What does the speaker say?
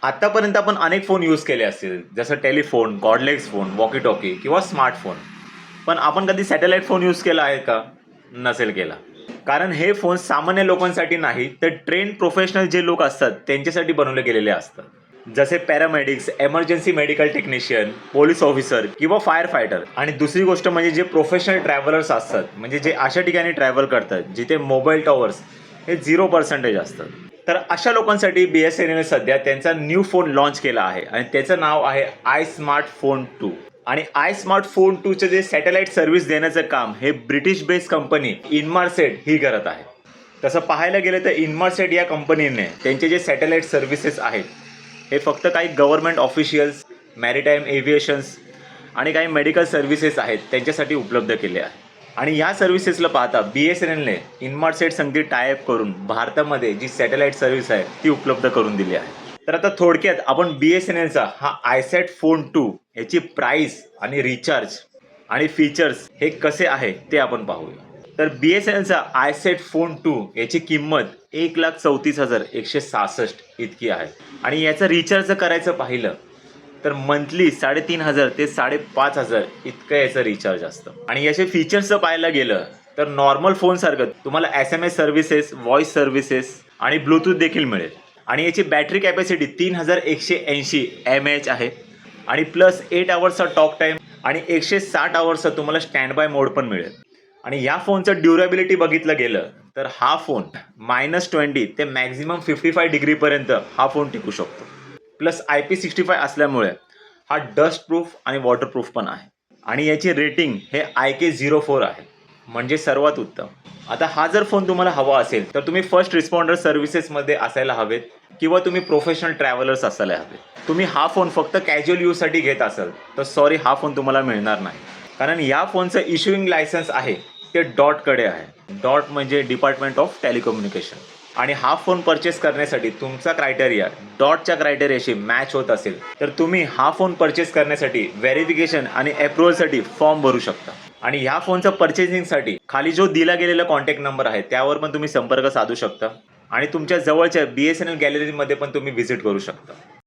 आतापर्यंत आपण अनेक फोन यूज केले असतील, जसं telephone, cordless phone, walkie talkie किंवा स्मार्टफोन. पण आपण कधी सॅटेलाइट फोन यूज केला आहे का? नसेल केला. कारण हे फोन सामान्य लोकांसाठी नाही, तर ट्रेन प्रोफेशनल जे लोक असतात त्यांच्यासाठी बनवले गेलेले असतात. जसे paramedics, emergency medical technician, police officer किंवा फायर फायटर. आणि दुसरी गोष्ट म्हणजे जे प्रोफेशनल ट्रॅव्हलर्स असतात, म्हणजे जे अशा ठिकाणी ट्रॅव्हल करतात जिथे मोबाईल टॉवर्स हे 0% असतात. तर अशा लोकांसाठी BSNL सध्या त्यांचा न्यू फोन लॉन्च केला आहे आणि त्याचं नाव आहे आय स्मार्ट फोन 2. आणि आय स्मार्ट फोन 2चे जे सॅटेलाइट सर्व्हिस देण्याचं काम हे ब्रिटिश बेस्ड कंपनी इन्मारसेट ही करत आहे. तसं पाहायला गेलं तर इन्मारसेट या कंपनीने त्यांचे जे सॅटेलाइट सर्व्हिसेस आहेत हे फक्त काही गव्हर्नमेंट ऑफिशियल्स, मॅरिटाईम एव्हिएशन्स आणि काही मेडिकल सर्व्हिसेस आहेत त्यांच्यासाठी उपलब्ध केले आहे. आणि या सर्व्हिसेसला पाहता BSNLने इन्मारसेट संगती टायअप करून भारतामध्ये जी सॅटेलाइट सर्व्हिस आहे ती उपलब्ध करून दिली आहे. तर आता थोडक्यात आपण BSNLचा हा आयसॅट फोन 2 याची प्राइस आणि रिचार्ज आणि फीचर्स हे कसे आहे ते आपण पाहूया. तर BSNLचा आयसॅट फोन 2 याची किंमत 1,34,166 इतकी आहे. आणि याचं रिचार्ज करायचं पाहिलं तर मंथली 3,500 ते 5,500 इतकं याचं रिचार्ज असतं. आणि याचे फीचर्स पाहायला गेलं तर नॉर्मल फोनसारखं तुम्हाला SMS सर्व्हिसेस, व्हॉइस सर्व्हिसेस आणि ब्लूटूथ देखील मिळेल. आणि याची बॅटरी कॅपॅसिटी 3,180 mAh आहे. आणि प्लस 8 आवर्सचा टॉक टाईम आणि 160 आवर्सचा तुम्हाला स्टँड बाय मोड पण मिळेल. आणि या फोनचं ड्युरेबिलिटी बघितलं गेलं तर हा फोन -20 ते मॅक्झिमम 55 डिग्रीपर्यंत हा फोन टिकू शकतो. प्लस IP65 असल्यामुळे हा डस्ट प्रूफ आणि वॉटरप्रूफ पण आहे. आणि याची रेटिंग हे IK04 आहे, म्हणजे सर्वात उत्तम. आता हा जर फोन तुम्हाला हवा असेल तर तुम्ही फर्स्ट रिस्पॉन्डर सर्व्हिसेसमध्ये असायला हवेत किंवा तुम्ही प्रोफेशनल ट्रॅव्हलर्स असायला हवेत. तुम्ही हा फोन फक्त कॅज्युअल यूजसाठी घेत असाल तर सॉरी, हा फोन तुम्हाला मिळणार नाही. कारण या फोनचं इश्युइंग लायसन्स आहे ते डॉटकडे आहे. डॉट म्हणजे डिपार्टमेंट ऑफ टेलिकम्युनिकेशन. आणि हा फोन परचेस करण्यासाठी तुमचा क्रायटेरिया डॉटच्या क्रायटेरियाशी मॅच होत असेल तर तुम्ही हा फोन परचेस करण्यासाठी व्हेरिफिकेशन आणि अप्रुव्हलसाठी फॉर्म भरू शकता. आणि ह्या फोनचं परचेसिंगसाठी खाली जो दिला गेलेला कॉन्टॅक्ट नंबर आहे त्यावर पण तुम्ही संपर्क साधू शकता. आणि तुमच्या जवळच्या BSNL गॅलरीमध्ये पण तुम्ही व्हिजिट करू शकता.